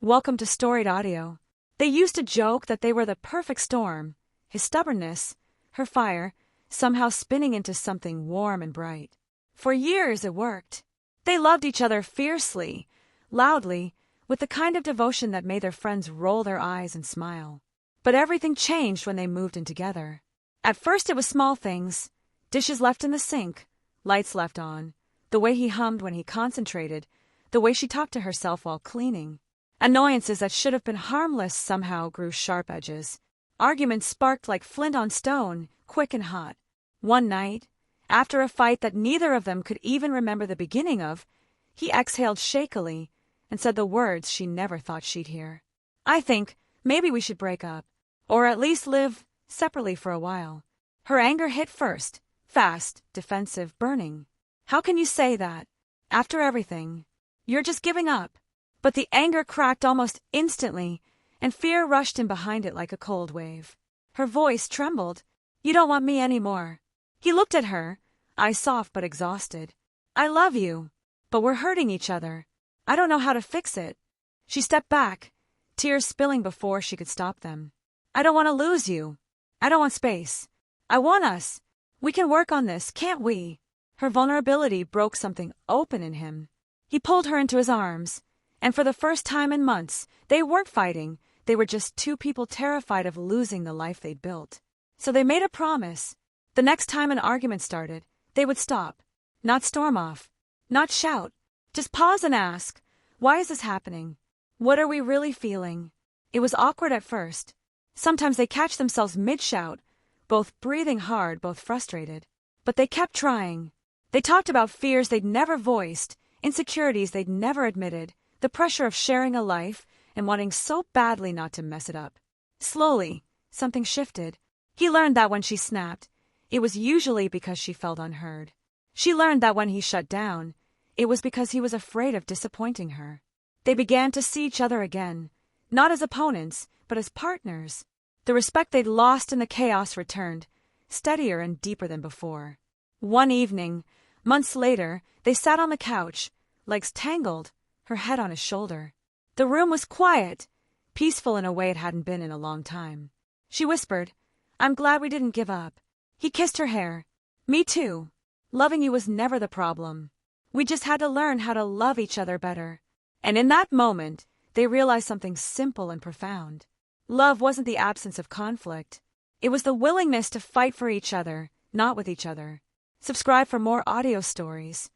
Welcome to Storied Audio. They used to joke that they were the perfect storm, his stubbornness, her fire, somehow spinning into something warm and bright. For years it worked. They loved each other fiercely, loudly, with the kind of devotion that made their friends roll their eyes and smile. But everything changed when they moved in together. At first it was small things, dishes left in the sink, lights left on, the way he hummed when he concentrated, the way she talked to herself while cleaning. Annoyances that should have been harmless somehow grew sharp edges. Arguments sparked like flint on stone, quick and hot. One night, after a fight that neither of them could even remember the beginning of, he exhaled shakily and said the words she never thought she'd hear. "I think maybe we should break up, or at least live separately for a while." Her anger hit first, fast, defensive, burning. "How can you say that? After everything, you're just giving up." But the anger cracked almost instantly, and fear rushed in behind it like a cold wave. Her voice trembled. "You don't want me anymore." He looked at her, eyes soft but exhausted. "I love you, but we're hurting each other. I don't know how to fix it." She stepped back, tears spilling before she could stop them. "I don't want to lose you. I don't want space. I want us. We can work on this, can't we?" Her vulnerability broke something open in him. He pulled her into his arms. And for the first time in months, they weren't fighting. They were just two people terrified of losing the life they'd built. So they made a promise. The next time an argument started, they would stop. Not storm off. Not shout. Just pause and ask, "Why is this happening? What are we really feeling?" It was awkward at first. Sometimes they catch themselves mid-shout, both breathing hard, both frustrated. But they kept trying. They talked about fears they'd never voiced, insecurities they'd never admitted, the pressure of sharing a life and wanting so badly not to mess it up. Slowly, something shifted. He learned that when she snapped, it was usually because she felt unheard. She learned that when he shut down, it was because he was afraid of disappointing her. They began to see each other again, not as opponents, but as partners. The respect they'd lost in the chaos returned, steadier and deeper than before. One evening, months later, they sat on the couch, legs tangled, her head on his shoulder. The room was quiet, peaceful in a way it hadn't been in a long time. She whispered, "I'm glad we didn't give up." He kissed her hair. "Me too. Loving you was never the problem. We just had to learn how to love each other better." And in that moment, they realized something simple and profound. Love wasn't the absence of conflict. It was the willingness to fight for each other, not with each other. Subscribe for more audio stories.